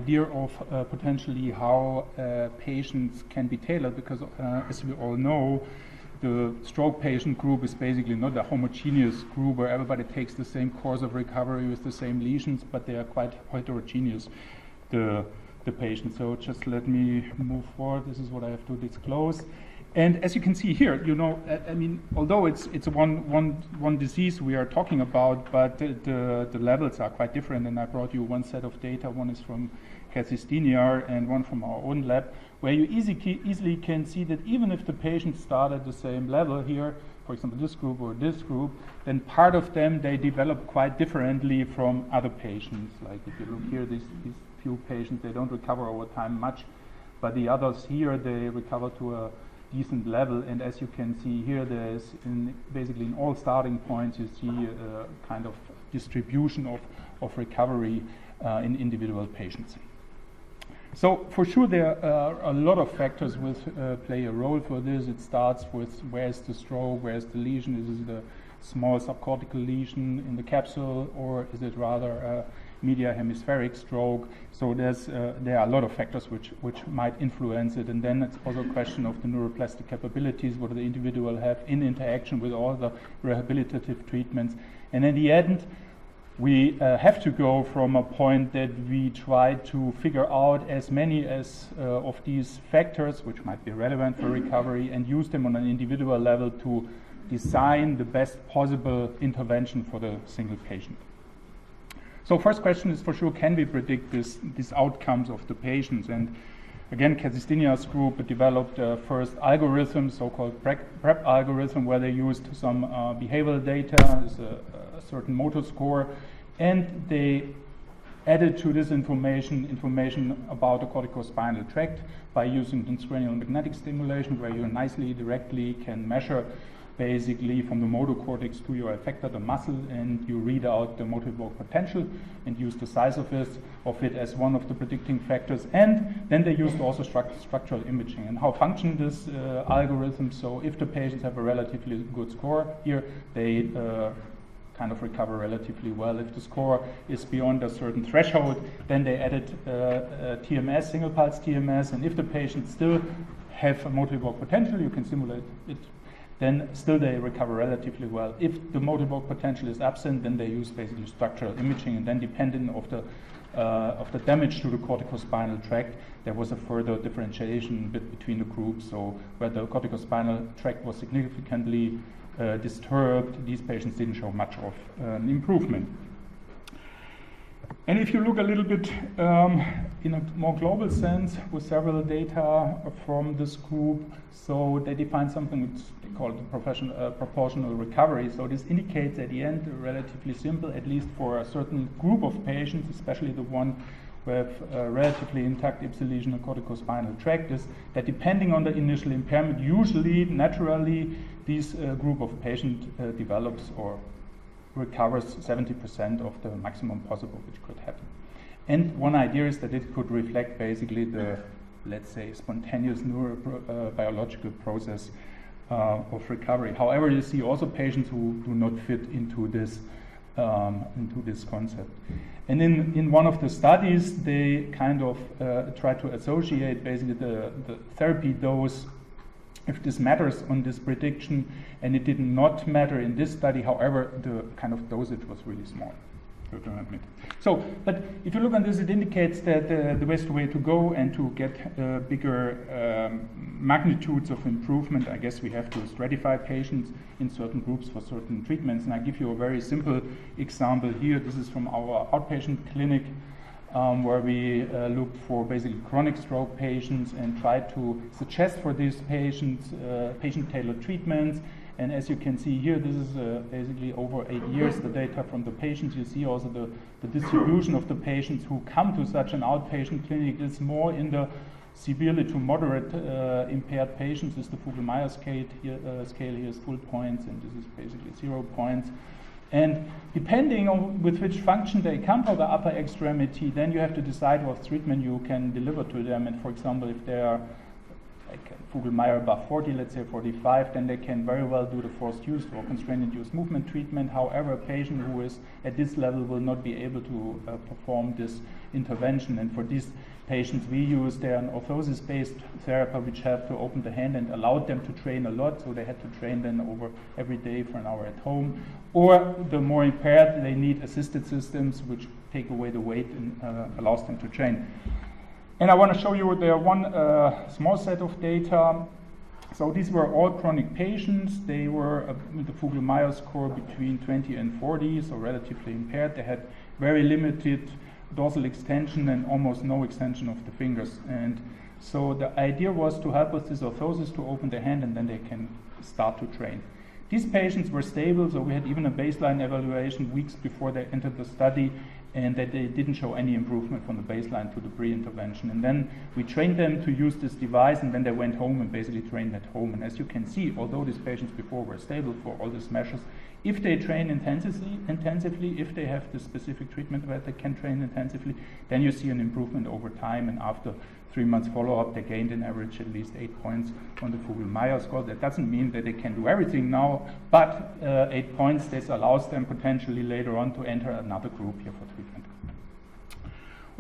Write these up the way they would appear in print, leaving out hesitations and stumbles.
idea of potentially how patients can be tailored, because as we all know, the stroke patient group is basically not a homogeneous group where everybody takes the same course of recovery with the same lesions, but they are quite heterogeneous, the patients. So just let me move forward. This is what I have to disclose. And as you can see here, you know, I mean, although it's one disease we are talking about, but the levels are quite different. And I brought you one set of data. One is from Christoph and one from our own lab, where you easily can see that even if the patients start at the same level here, for example, this group or this group, then part of them, they develop quite differently from other patients. Like if you look here, these few patients, they don't recover over time much, but the others here, they recover to a decent level. And as you can see here, there's basically in all starting points, you see a kind of distribution of recovery in individual patients. So for sure there are a lot of factors which play a role for this. It starts with where's the stroke, where's the lesion, is it a small subcortical lesion in the capsule, or is it rather a media hemispheric stroke? So there are a lot of factors which might influence it, and then it's also a question of the neuroplastic capabilities, what do the individual have in interaction with all the rehabilitative treatments. And in the end, we have to go from a point that we try to figure out as many as of these factors which might be relevant for recovery and use them on an individual level to design the best possible intervention for the single patient. So first question is for sure, can we predict these outcomes of the patients? And again, Kazistinea's group developed first algorithm, so-called PrEP algorithm, where they used some behavioral data, a certain motor score, and they added to this information about the corticospinal tract by using transcranial magnetic stimulation, where you nicely, directly can measure basically from the motor cortex to your effector, the muscle, and you read out the motor evoked potential and use the size of it as one of the predicting factors. And then they used also structural imaging. And how function this algorithm? So if the patients have a relatively good score here, they kind of recover relatively well. If the score is beyond a certain threshold, then they added TMS, single pulse TMS, and if the patients still have a motor evoked potential, you can simulate it, then still they recover relatively well. If the motor evoked potential is absent, then they use basically structural imaging, and then depending of the damage to the corticospinal tract, there was a further differentiation between the groups. So where the corticospinal tract was significantly disturbed, these patients didn't show much of an improvement. And if you look a little bit in a more global sense with several data from this group, so they define something which they call proportional recovery. So this indicates at the end, relatively simple, at least for a certain group of patients, especially the one who have relatively intact ipsilesional corticospinal tract, is that depending on the initial impairment, usually, naturally, this group of patients develops or recovers 70% of the maximum possible which could happen. And one idea is that it could reflect basically the, let's say, spontaneous neurobiological process of recovery. However, you see also patients who do not fit into this concept. And in one of the studies, they kind of try to associate basically the therapy dose, if this matters on this prediction, and it did not matter in this study. However, the kind of dosage was really small. So, but if you look on this, it indicates that the best way to go and to get bigger magnitudes of improvement, I guess we have to stratify patients in certain groups for certain treatments. And I give you a very simple example here. This is from our outpatient clinic, where we looked for basically chronic stroke patients and tried to suggest for these patients patient-tailored treatments. And as you can see here, this is basically over 8 years, the data from the patients. You see also the distribution of the patients who come to such an outpatient clinic is more in the severely to moderate impaired patients. This is the Vogel-Meyer scale here is full points, and this is basically 0 points. And depending on with which function they come for the upper extremity, then you have to decide what treatment you can deliver to them. And for example, if they are like Vogelmeier above 40, let's say 45, then they can very well do the forced use or constraint-induced movement treatment. However, a patient who is at this level will not be able to perform this intervention. And for these patients we use, they're an orthosis-based therapy which have to open the hand and allowed them to train a lot, so they had to train then over every day for an hour at home. Or the more impaired, they need assisted systems which take away the weight and allows them to train. And I want to show you there one small set of data. So these were all chronic patients. They were with the Vogelmeier score between 20 and 40, so relatively impaired. They had very limited dorsal extension and almost no extension of the fingers. And so the idea was to help with this orthosis to open the hand, and then they can start to train. These patients were stable, so we had even a baseline evaluation weeks before they entered the study, and that they didn't show any improvement from the baseline to the pre-intervention. And then we trained them to use this device, and then they went home and basically trained at home. And as you can see, although these patients before were stable for all these measures, if they train intensively, if they have the specific treatment where they can train intensively, then you see an improvement over time. And after 3 months follow-up, they gained on average at least 8 points on the Vogelmeier score. That doesn't mean that they can do everything now, but 8 points, this allows them potentially later on to enter another group here for treatment.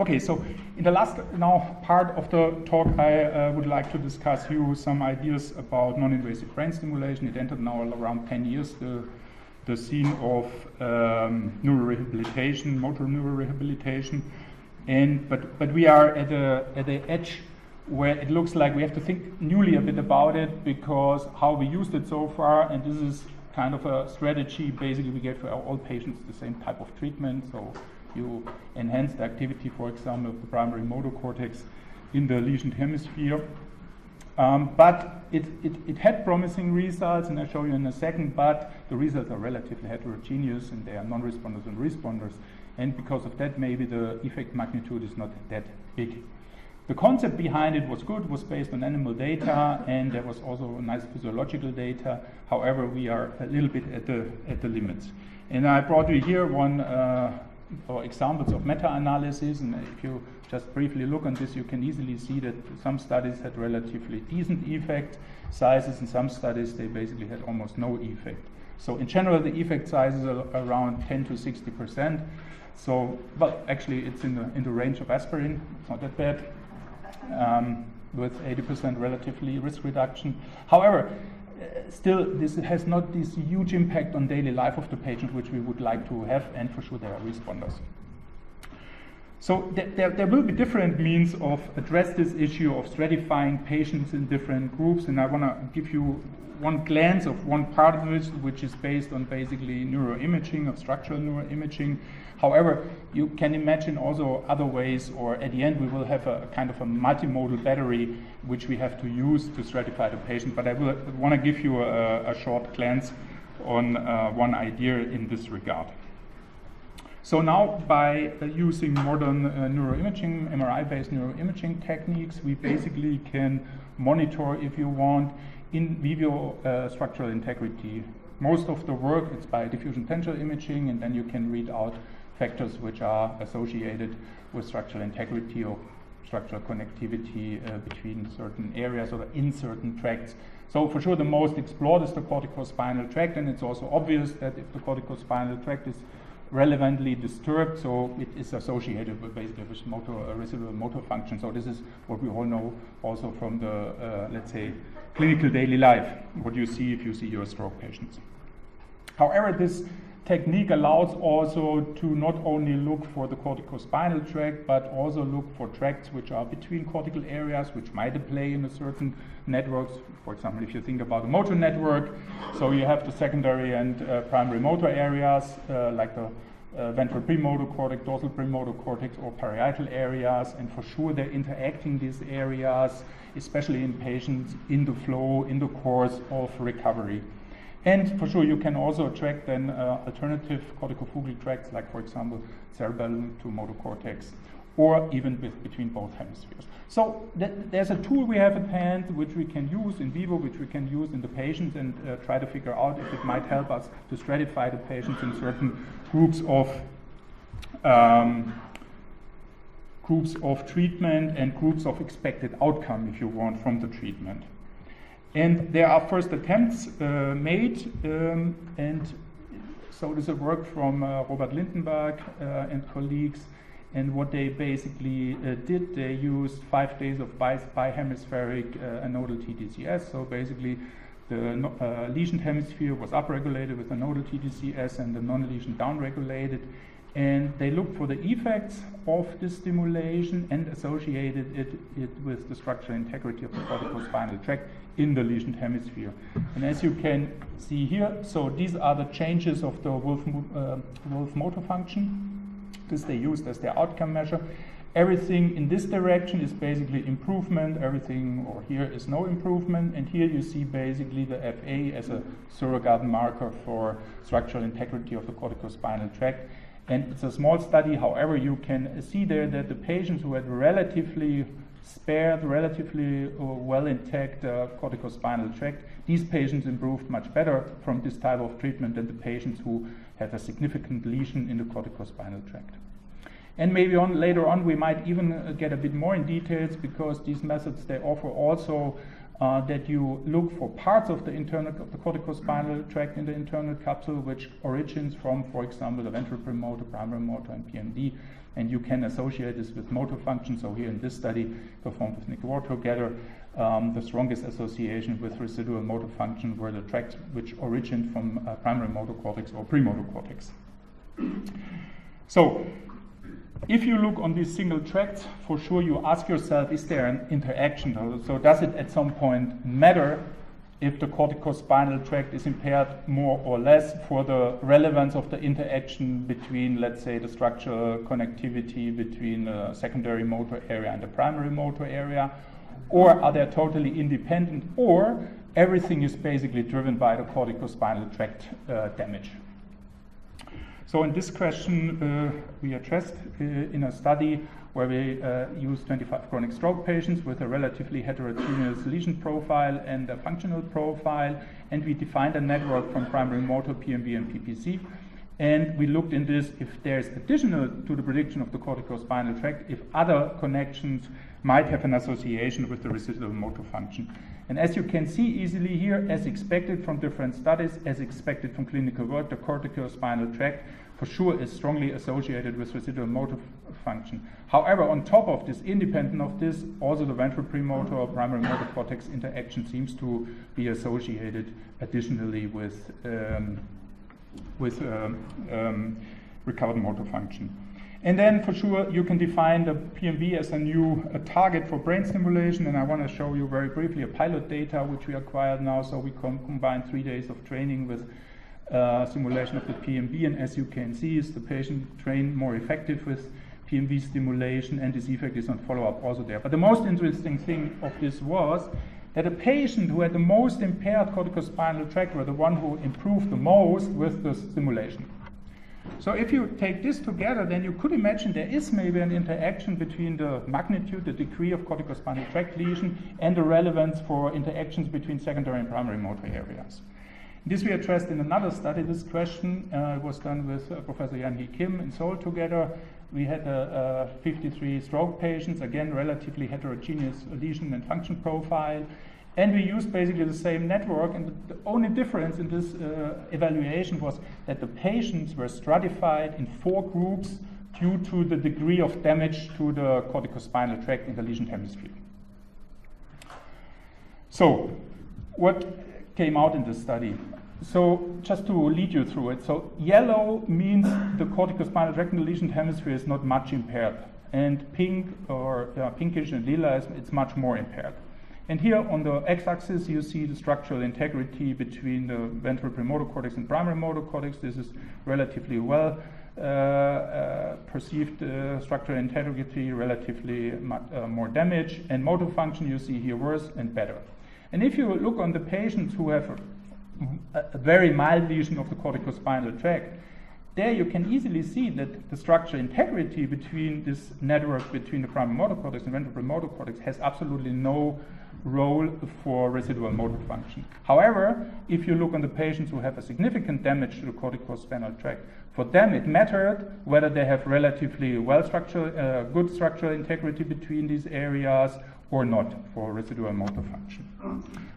Okay, so in the last now part of the talk, I would like to discuss you some ideas about non-invasive brain stimulation. It entered now around 10 years, the scene of neurorehabilitation, motor neurorehabilitation. But we are at the edge where it looks like we have to think newly a bit about it, because how we used it so far, and this is kind of a strategy, basically we get for all patients the same type of treatment. So you enhance the activity, for example, of the primary motor cortex in the lesioned hemisphere. But it had promising results, and I'll show you in a second, but the results are relatively heterogeneous, and they are non-responders and responders. And because of that, maybe the effect magnitude is not that big. The concept behind it was good, was based on animal data, and there was also nice physiological data. However, we are a little bit at the limits. And I brought you here or examples of meta-analysis, and if you just briefly look on this, you can easily see that some studies had relatively decent effect sizes, and some studies they basically had almost no effect. So in general, the effect sizes are around 10 to 60%. So, well, actually, it's in the range of aspirin. It's not that bad, with 80% relatively risk reduction. However, still, this has not this huge impact on daily life of the patient, which we would like to have, and for sure there are responders. So there will be different means of address this issue of stratifying patients in different groups, and I want to give you one glance of one part of it, which is based on basically neuroimaging, of structural neuroimaging. However, you can imagine also other ways, or at the end we will have a kind of a multimodal battery which we have to use to stratify the patient. But I want to give you a short glance on one idea in this regard. So now, by using modern neuroimaging, MRI-based neuroimaging techniques, we basically can monitor, if you want, in vivo structural integrity. Most of the work is by diffusion tensor imaging, and then you can read out factors which are associated with structural integrity or structural connectivity between certain areas or in certain tracts. So for sure the most explored is the corticospinal tract, and it's also obvious that if the corticospinal tract is relevantly disturbed, so it is associated with basically with residual motor function. So this is what we all know also from the, let's say, clinical daily life, what you see if you see your stroke patients. However, this technique allows also to not only look for the corticospinal tract, but also look for tracts which are between cortical areas, which might play in a certain networks. For example, if you think about a motor network, so you have the secondary and primary motor areas, like the ventral premotor cortex, dorsal premotor cortex, or parietal areas, and for sure they're interacting these areas, especially in patients, in the flow, in the course of recovery. And for sure, you can also track then alternative corticofugal tracts, like for example, cerebellum to motor cortex, or even between both hemispheres. So there's a tool we have at hand which we can use in vivo, which we can use in the patients, and try to figure out if it might help us to stratify the patients in certain groups of groups of treatment and groups of expected outcome, if you want, from the treatment. And there are first attempts made, and so this is a work from Robert Lindenberg and colleagues. And what they basically did, they used 5 days of bihemispheric nodal TDCS. So basically, the lesioned hemisphere was upregulated with the nodal TDCS and the non-lesion downregulated. And they looked for the effects of this stimulation and associated it with the structural integrity of the corticospinal tract in the lesioned hemisphere. And as you can see here, so these are the changes of the Wolf motor function. This they used as their outcome measure. Everything in this direction is basically improvement, everything or here is no improvement, and here you see basically the FA as a surrogate marker for structural integrity of the corticospinal tract. And it's a small study, however, you can see there that the patients who had relatively spared, relatively well intact corticospinal tract, these patients improved much better from this type of treatment than the patients who had a significant lesion in the corticospinal tract. And maybe later on we might even get a bit more in details, because these methods, they offer also that you look for parts of the corticospinal tract in the internal capsule which origins from, for example, the ventral premotor, primary motor, and PMD, and you can associate this with motor function. So here in this study performed with Nick Ward together, the strongest association with residual motor function were the tracts which origin from primary motor cortex or premotor cortex. So if you look on these single tracts, for sure you ask yourself, is there an interaction? So does it at some point matter if the corticospinal tract is impaired more or less for the relevance of the interaction between, let's say, the structural connectivity between the secondary motor area and the primary motor area? Or are they totally independent? Or everything is basically driven by the corticospinal tract damage? So in this question, we addressed in a study where we used 25 chronic stroke patients with a relatively heterogeneous lesion profile and a functional profile, and we defined a network from primary motor, PMV, and PPC. And we looked in this if there's additional to the prediction of the corticospinal tract, if other connections might have an association with the residual motor function. And as you can see easily here, as expected from different studies, as expected from clinical work, the corticospinal tract for sure is strongly associated with residual motor function. However, on top of this, independent of this, also the ventral premotor or primary motor cortex interaction seems to be associated additionally with recovered motor function. And then for sure you can define the PMV as a new target for brain stimulation, and I want to show you very briefly a pilot data which we acquired now. So we combine 3 days of training with simulation of the PMV, and as you can see, is the patient trained more effective with PMV stimulation, and this effect is on follow-up also there. But the most interesting thing of this was that a patient who had the most impaired corticospinal tract were the one who improved the most with the stimulation. So if you take this together, then you could imagine there is maybe an interaction between the magnitude, the degree of corticospinal tract lesion, and the relevance for interactions between secondary and primary motor areas. This we addressed in another study. This question was done with Professor Yan-Hee Kim in Seoul together. We had 53 stroke patients, again, relatively heterogeneous lesion and function profile. And we used basically the same network, and the only difference in this evaluation was that the patients were stratified in 4 groups due to the degree of damage to the corticospinal tract in the lesioned hemisphere. So, what came out in this study? So, just to lead you through it, so yellow means the corticospinal tract in the lesioned hemisphere is not much impaired, and pink or pinkish and lila it's much more impaired. And here on the x-axis you see the structural integrity between the ventral premotor cortex and primary motor cortex. This is relatively well perceived structural integrity, relatively more damage, and motor function you see here worse and better. And if you look on the patients who have a very mild lesion of the corticospinal tract, there you can easily see that the structural integrity between this network between the primary motor cortex and ventral premotor cortex has absolutely no role for residual motor function. However, if you look on the patients who have a significant damage to the corticospinal tract, for them it mattered whether they have relatively good structural integrity between these areas or not for residual motor function.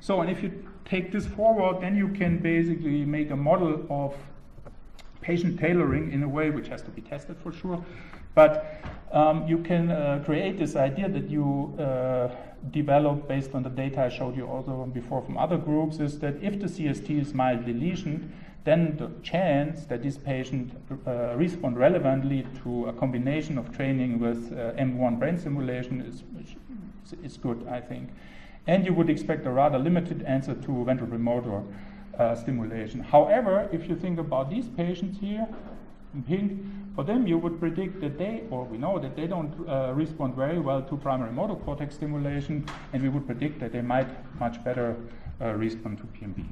So, and if you take this forward, then you can basically make a model of patient tailoring in a way which has to be tested for sure, but you can create this idea that you develop based on the data I showed you also before from other groups, is that if the CST is mildly lesioned, then the chance that this patient respond relevantly to a combination of training with M1 brain stimulation is good, I think. And you would expect a rather limited answer to ventral motor stimulation. However, if you think about these patients here in pink, for them you would predict that we know that they don't respond very well to primary motor cortex stimulation, and we would predict that they might much better respond to PMB.